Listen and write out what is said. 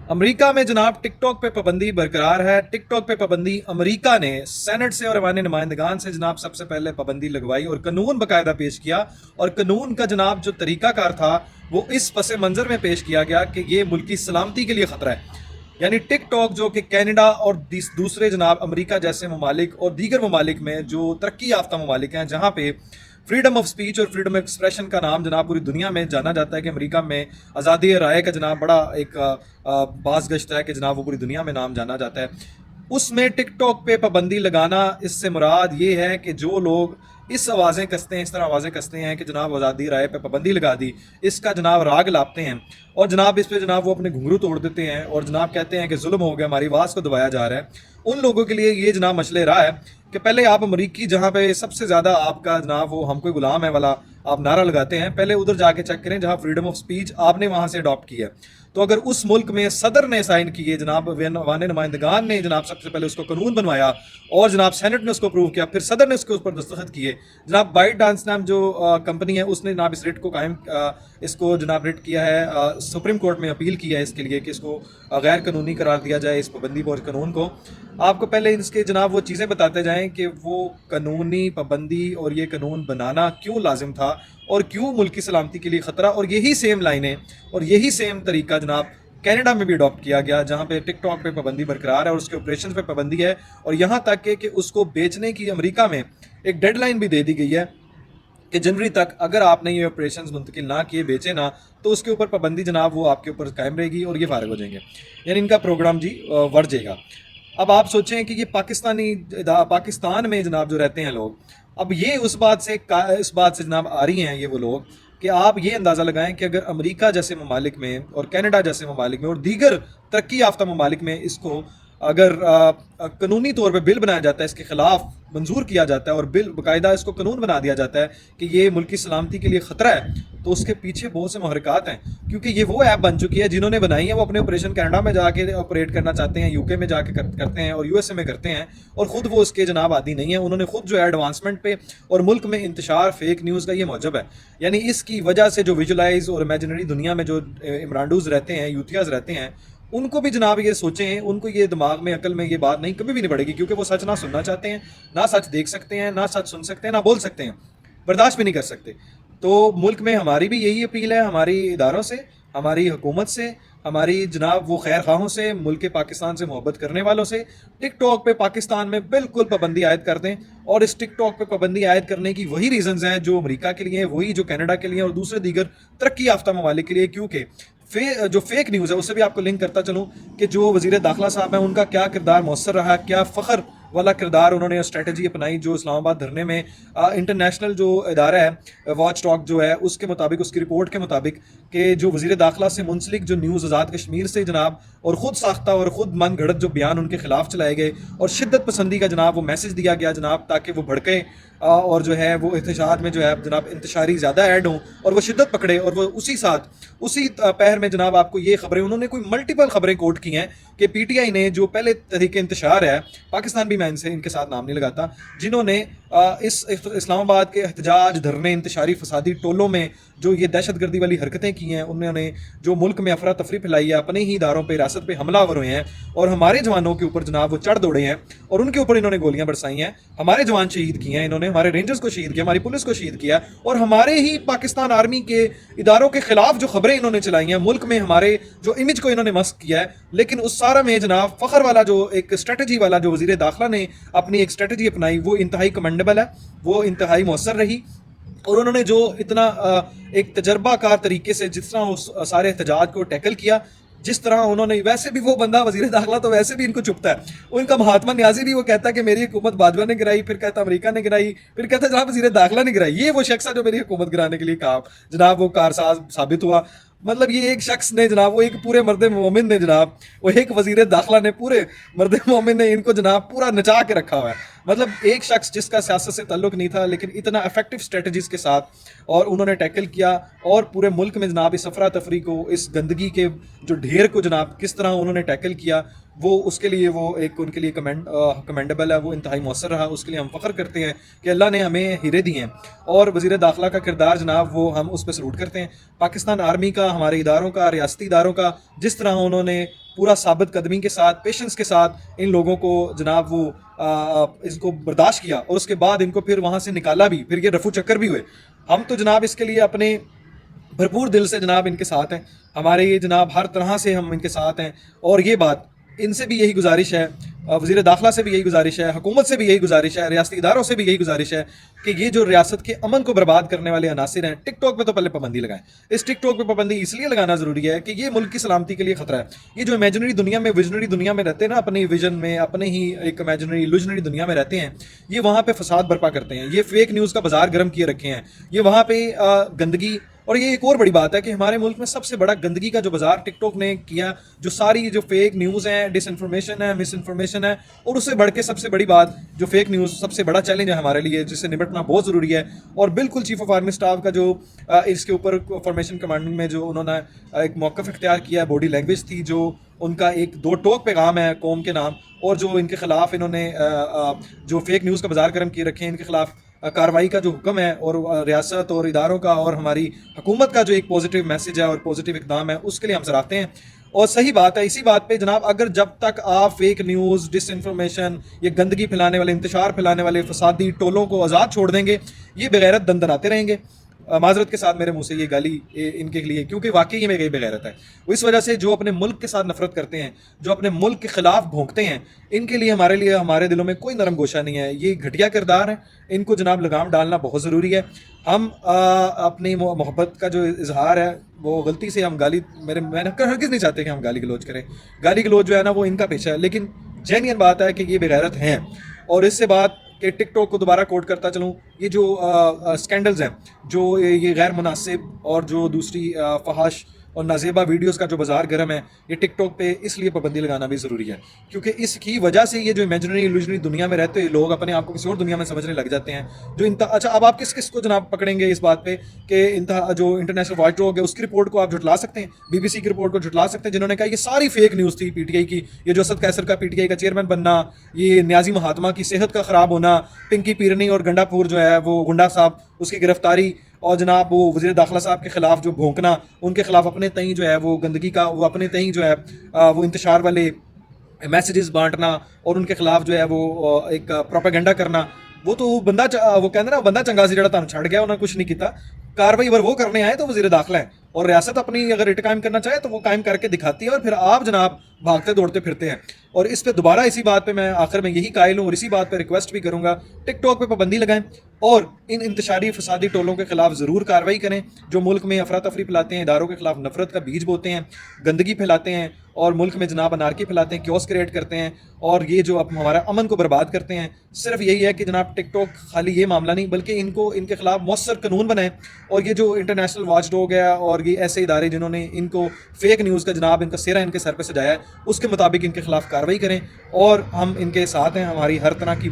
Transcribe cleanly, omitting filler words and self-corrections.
امریکہ میں جناب ٹک ٹاک پہ پابندی برقرار ہے. ٹک ٹاک پہ پابندی امریکہ نے سینٹ سے اور ایوان نمائندگان سے جناب سب سے پہلے پابندی لگوائی اور قانون باقاعدہ پیش کیا. اور قانون کا جناب جو طریقہ کار تھا وہ اس پس منظر میں پیش کیا گیا کہ یہ ملکی سلامتی کے لیے خطرہ ہے. یعنی ٹک ٹاک جو کہ کینیڈا اور دوسرے جناب امریکہ جیسے ممالک اور دیگر ممالک میں جو ترقی یافتہ ممالک ہیں جہاں پہ فریڈم آف سپیچ اور فریڈم آف ایکسپریشن کا نام جناب پوری دنیا میں جانا جاتا ہے کہ امریکہ میں آزادی رائے کا جناب بڑا ایک باز گشت ہے کہ جناب وہ پوری دنیا میں نام جانا جاتا ہے. اس میں ٹک ٹاک پہ پابندی لگانا اس سے مراد یہ ہے کہ جو لوگ اس آوازیں کستے ہیں اس طرح آوازیں کستے ہیں کہ جناب آزادی رائے پہ پابندی لگا دی, اس کا جناب راگ لاپتے ہیں اور جناب اس پہ جناب وہ اپنے گھنگرو توڑ دیتے ہیں اور جناب کہتے ہیں کہ ظلم ہو گیا, ہماری آواز کو دبایا جا رہا ہے, ان لوگوں کے لیے یہ جناب مشعل راہ ہے کہ پہلے آپ امریکی جہاں پہ سب سے زیادہ آپ کا جناب وہ ہم کوئی غلام ہے والا آپ نعرہ لگاتے ہیں, پہلے ادھر جا کے چیک کریں جہاں فریڈم آف سپیچ آپ نے وہاں سے اڈاپٹ کیا ہے. تو اگر اس ملک میں صدر نے سائن کیے, جناب ایوان نمائندگان نے جناب سب سے پہلے اس کو قانون بنوایا اور جناب سینٹ نے اس کو اپروو کیا, پھر صدر نے اس کے اوپر دستخط کیے, جناب بائٹ ڈانس نام جو کمپنی ہے اس نے جناب اس ریٹ کو قائم اس کو جناب ریٹ کیا ہے, سپریم کورٹ میں اپیل کیا ہے اس کے لیے کہ اس کو غیر قانونی قرار دیا جائے اس پابندی اور قانون کو. آپ کو پہلے اس کے جناب وہ چیزیں بتاتے جائیں کہ وہ قانونی پابندی اور یہ قانون بنانا کیوں لازم تھا اور کیوں ملکی سلامتی کے لیے خطرہ, اور یہی سیم لائنیں اور یہی سیم طریقہ جناب کینیڈا میں بھی اڈاپٹ کیا گیا جہاں پہ ٹک ٹاک پہ پابندی برقرار ہے اور اس کے آپریشن پہ پابندی ہے, اور یہاں تک کہ اس کو بیچنے کی امریکہ میں ایک ڈیڈ لائن بھی دے دی گئی ہے کہ جنوری تک اگر آپ نے یہ آپریشنز منتقل نہ کیے, بیچے نہ, تو اس کے اوپر پابندی جناب وہ آپ کے اوپر قائم رہے گی اور یہ فارغ ہو جائیں گے, یعنی ان کا پروگرام جی بڑھ جائے گا. اب آپ سوچیں کہ یہ پاکستان میں جناب جو رہتے ہیں لوگ, اب یہ اس بات سے جناب آ رہی ہیں یہ وہ لوگ کہ آپ یہ اندازہ لگائیں کہ اگر امریکہ جیسے ممالک میں اور کینیڈا جیسے ممالک میں اور دیگر ترقی یافتہ ممالک میں اس کو اگر قانونی طور پہ بل بنایا جاتا ہے, اس کے خلاف منظور کیا جاتا ہے اور بل باقاعدہ اس کو قانون بنا دیا جاتا ہے کہ یہ ملکی سلامتی کے لیے خطرہ ہے, تو اس کے پیچھے بہت سے محرکات ہیں, کیونکہ یہ وہ ایپ بن چکی ہے جنہوں نے بنائی ہے وہ اپنے آپریشن کینیڈا میں جا کے آپریٹ کرنا چاہتے ہیں, یو کے میں جا کے کرتے ہیں اور یو ایس اے میں کرتے ہیں, اور خود وہ اس کے جناب عادی نہیں ہیں. انہوں نے خود جو ہے ایڈوانسمنٹ پہ اور ملک میں انتشار فیک نیوز کا یہ موجب ہے, یعنی اس کی وجہ سے جو ویژولائز اور امیجنری دنیا میں جو عمرانڈوز رہتے ہیں, یوتھیاز رہتے ہیں, ان کو بھی جناب یہ سوچیں, ان کو یہ دماغ میں عقل میں یہ بات نہیں کبھی بھی نہیں پڑے گی, کیونکہ وہ سچ نہ سننا چاہتے ہیں, نہ سچ دیکھ سکتے ہیں, نہ سچ سن سکتے ہیں, نہ بول سکتے ہیں, برداشت بھی نہیں کر سکتے. تو ملک میں ہماری بھی یہی اپیل ہے, ہماری اداروں سے, ہماری حکومت سے, ہماری جناب وہ خیر خواہوں سے, ملک پاکستان سے محبت کرنے والوں سے, ٹک ٹاک پہ پاکستان میں بالکل پابندی عائد کر دیں. اور اس ٹک ٹاک پہ پابندی عائد کرنے کی وہی ریزنز ہیں جو امریکہ کے لیے, وہی جو کینیڈا کے لیے اور دوسرے دیگر ترقی یافتہ ممالک کے لیے, کیونکہ جو فیک نیوز ہے اس سے بھی آپ کو لنک کرتا چلوں کہ جو وزیر داخلہ صاحب ہیں ان کا کیا کردار مؤثر رہا, کیا فخر والا کردار انہوں نے اسٹریٹجی اپنائی جو اسلام آباد دھرنے میں انٹرنیشنل جو ادارہ ہے واچ ٹاک جو ہے اس کے مطابق, اس کی رپورٹ کے مطابق, کہ جو وزیر داخلہ سے منسلک جو نیوز آزاد کشمیر سے جناب اور خود ساختہ اور خود من گھڑت جو بیان ان کے خلاف چلائے گئے اور شدت پسندی کا جناب وہ میسج دیا گیا جناب تاکہ وہ بھڑکیں اور جو ہے وہ احتجاج میں جو ہے جناب انتشاری زیادہ ایڈ ہوں اور وہ شدت پکڑے, اور وہ اسی پہر میں جناب آپ کو یہ خبریں, انہوں نے کوئی ملٹیپل خبریں کوٹ کی ہیں کہ پی ٹی آئی نے جو پہلے طریقے انتشار ہے, پاکستان بھی میں ان کے ساتھ نام نہیں لگاتا, جنہوں نے اس اسلام آباد کے احتجاج دھرنے انتشاری فسادی ٹولوں میں جو یہ دہشت گردی والی حرکتیں کی ہیں, انہوں نے جو ملک میں افراتفری پھیلائی ہے, اپنے ہی اداروں پہ ریاست پہ حملہ آور ہوئے ہیں اور ہمارے جوانوں کے اوپر جناب وہ چڑھ دوڑے ہیں اور ان کے اوپر انہوں نے گولیاں برسائی ہیں, ہمارے جوان شہید کیے ہیں انہوں نے, ہمارے رینجرز کو شہید کیا, ہماری پولیس کو شہید کیا, اور ہمارے ہی پاکستان آرمی کے اداروں کے خلاف جو خبریں انہوں نے چلائی ہیں, ملک میں ہمارے جو امیج کو انہوں نے مسخ کیا ہے. لیکن اس سارا میں جناب فخر والا جو ایک اسٹریٹجی والا جو وزیر داخلہ نے اپنی ایک اسٹریٹجی اپنائی وہ انتہائی کمنڈیبل ہے, وہ انتہائی مؤثر رہی, اور انہوں نے جو اتنا ایک تجربہ کار طریقے سے جس طرح سارے احتجاج کو ٹیکل کیا, جس طرح انہوں نے, ویسے بھی وہ بندہ وزیر داخلہ تو ویسے بھی ان کو چپتا ہے, ان کا مہاتما نیازی بھی وہ کہتا ہے کہ میری حکومت باجوہ نے گرائی, پھر کہتا امریکہ نے گرائی, پھر کہتا جناب وزیر داخلہ نے گرائی. یہ وہ شخص ہے جو میری حکومت گرانے کے لیے کہا جناب وہ کارساز ثابت ہوا. مطلب یہ ایک شخص نے جناب, وہ ایک پورے مرد مومن نے جناب, وہ ایک وزیر داخلہ نے پورے مرد مومن نے ان کو جناب پورا نچا کے رکھا ہوا ہے. مطلب ایک شخص جس کا سیاست سے تعلق نہیں تھا لیکن اتنا افیکٹو اسٹریٹجیز کے ساتھ اور انہوں نے ٹیکل کیا, اور پورے ملک میں جناب اس افراتفری کو, اس گندگی کے جو ڈھیر کو جناب کس طرح انہوں نے ٹیکل کیا, وہ اس کے لیے وہ ایک ان کے لیے کمینڈیبل ہے, وہ انتہائی مؤثر رہا. اس کے لیے ہم فخر کرتے ہیں کہ اللہ نے ہمیں ہیرے دی ہیں, اور وزیر داخلہ کا کردار جناب وہ ہم اس پہ سلوٹ کرتے ہیں. پاکستان آرمی کا, ہمارے اداروں کا, ریاستی اداروں کا, جس طرح انہوں نے پورا ثابت قدمی کے ساتھ پیشنس کے ساتھ ان لوگوں کو جناب وہ اس کو برداشت کیا اور اس کے بعد ان کو پھر وہاں سے نکالا بھی, پھر یہ رفو چکر بھی ہوئے. ہم تو جناب اس کے لیے اپنے بھرپور دل سے جناب ان کے ساتھ ہیں, ہمارے یہ جناب ہر طرح سے ہم ان کے ساتھ ہیں. اور یہ بات ان سے بھی یہی گزارش ہے, وزیر داخلہ سے بھی یہی گزارش ہے, حکومت سے بھی یہی گزارش ہے, ریاستی اداروں سے بھی یہی گزارش ہے کہ یہ جو ریاست کے امن کو برباد کرنے والے عناصر ہیں, ٹک ٹاک پہ تو پہلے پابندی لگائیں. اس ٹک ٹاک پہ پابندی اس لیے لگانا ضروری ہے کہ یہ ملک کی سلامتی کے لیے خطرہ ہے. یہ جو امیجنری دنیا میں, ویژنری دنیا میں رہتے ہیں نا, اپنی ویژن میں, اپنے ہی ایک امیجنری الوژنری دنیا میں رہتے ہیں, یہ وہاں پہ فساد برپا کرتے ہیں, یہ فیک نیوز کا بازار گرم کیے رکھے ہیں, یہ وہاں پہ گندگی. اور یہ ایک اور بڑی بات ہے کہ ہمارے ملک میں سب سے بڑا گندگی کا جو بازار ٹک ٹاک نے کیا, جو ساری جو فیک نیوز ہیں, ڈس انفارمیشن ہے, مس انفارمیشن ہے, اور اس سے بڑھ کے سب سے بڑی بات جو فیک نیوز سب سے بڑا چیلنج ہے ہمارے لیے, جس سے نمٹنا بہت ضروری ہے. اور بالکل چیف آف آرمی اسٹاف کا جو اس کے اوپر فارمیشن کمانڈنگ میں جو انہوں نے ایک موقف اختیار کیا ہے, باڈی لینگویج تھی جو ان کا ایک دو ٹوک پیغام ہے قوم کے نام, اور جو ان کے خلاف انہوں نے جو فیک نیوز کا بازار گرم کیے رکھے ہیں, ان کے خلاف کارروائی کا جو حکم ہے, اور ریاست اور اداروں کا اور ہماری حکومت کا جو ایک پازیٹیو میسج ہے اور پازیٹیو اقدام ہے, اس کے لیے ہم سراہتے ہیں. اور صحیح بات ہے, اسی بات پہ جناب, اگر جب تک آپ فیک نیوز, ڈس انفارمیشن, یہ گندگی پھیلانے والے, انتشار پھیلانے والے فسادی ٹولوں کو آزاد چھوڑ دیں گے, یہ بغیرت دندناتے رہیں گے. معذرت کے ساتھ میرے منہ سے یہ گالی ان کے لیے, کیونکہ واقعی یہ میری بغیرت ہے. اس وجہ سے جو اپنے ملک کے ساتھ نفرت کرتے ہیں, جو اپنے ملک کے خلاف بھونکتے ہیں, ان کے لیے ہمارے دلوں میں کوئی نرم گوشہ نہیں ہے. یہ گھٹیا کردار ہیں, ان کو جناب لگام ڈالنا بہت ضروری ہے. ہم اپنی محبت کا جو اظہار ہے وہ غلطی سے ہم میں ہرگز نہیں چاہتے کہ ہم گالی گلوچ کریں. گالی گلوچ جو ہے نا وہ ان کا پیشہ ہے, لیکن جینین بات ہے کہ یہ بغیرت ہیں. اور اس سے بات کہ ٹک ٹاک کو دوبارہ کوٹ کرتا چلوں, یہ جو اسکینڈلز ہیں, جو یہ غیر مناسب اور جو دوسری فحش اور نازیبا ویڈیوز کا جو بازار گرم ہے, یہ ٹک ٹاک پہ اس لیے پابندی لگانا بھی ضروری ہے, کیونکہ اس کی وجہ سے یہ جو امیجنری الوژنری دنیا میں رہتے ہیں لوگ اپنے آپ کو کسی اور دنیا میں سمجھنے لگ جاتے ہیں. جو اچھا, اب آپ کس کو جناب پکڑیں گے اس بات پہ کہ جو انٹرنیشنل واچ ڈاگ ہے اس کی رپورٹ کو آپ جھٹلا سکتے ہیں, بی بی سی کی رپورٹ کو جھٹلا سکتے ہیں, جنہوں نے کہا یہ ساری فیک نیوز تھی پی ٹی آئی کی. یہ جو اسد قیصر کا پی ٹی آئی کا چیئرمین بننا, یہ نیازی مہاتما کی صحت کا خراب ہونا, پنکی پیرنی اور گنڈا پور جو ہے وہ گنڈا صاحب اس کی گرفتاری, اور جناب وہ وزیر داخلہ صاحب کے خلاف جو بھونکنا, ان کے خلاف اپنے تئیں جو ہے وہ گندگی کا, وہ اپنے تئیں جو ہے وہ انتشار والے میسیجز بانٹنا, اور ان کے خلاف جو ہے وہ ایک پروپیگنڈا کرنا. وہ تو بندہ وہ کہتے ہیں نا, بندہ چنگا سی جڑا تانوں چھڑ گیا, انہوں نے کچھ نہیں کیتا. کاروائی اگر وہ کرنے آئے تو وزیر داخلہ ہے, اور ریاست اپنی اگر رٹ قائم کرنا چاہے تو وہ قائم کر کے دکھاتی ہے, اور پھر آپ جناب بھاگتے دوڑتے پھرتے ہیں. اور اس پہ دوبارہ اسی بات پہ میں آخر میں یہی قائل ہوں, اور اسی بات پہ ریکویسٹ بھی کروں گا, ٹک ٹاک پہ پابندی لگائیں اور ان انتشاری فسادی ٹولوں کے خلاف ضرور کارروائی کریں جو ملک میں افراتفری پھیلاتے ہیں, اداروں کے خلاف نفرت کا بیج بوتے ہیں, گندگی پھیلاتے ہیں, اور ملک میں جناب انارکی پھیلاتے ہیں, کیوس کریٹ کرتے ہیں, اور یہ جو ہمارا امن کو برباد کرتے ہیں. صرف یہی ہے کہ جناب ٹک ٹاک خالی یہ معاملہ نہیں, بلکہ ان کے خلاف مؤثر قانون بنائیں, اور یہ جو انٹرنیشنل واچ ڈاگ ہے اور یہ ایسے ادارے جنہوں نے ان کو فیک نیوز کا جناب ان کا سیرا ان کے سر پہ سجایا ہے, اس کے مطابق ان کے خلاف کارروائی کریں. اور ہم ان کے ساتھ ہیں, ہماری ہر طرح کی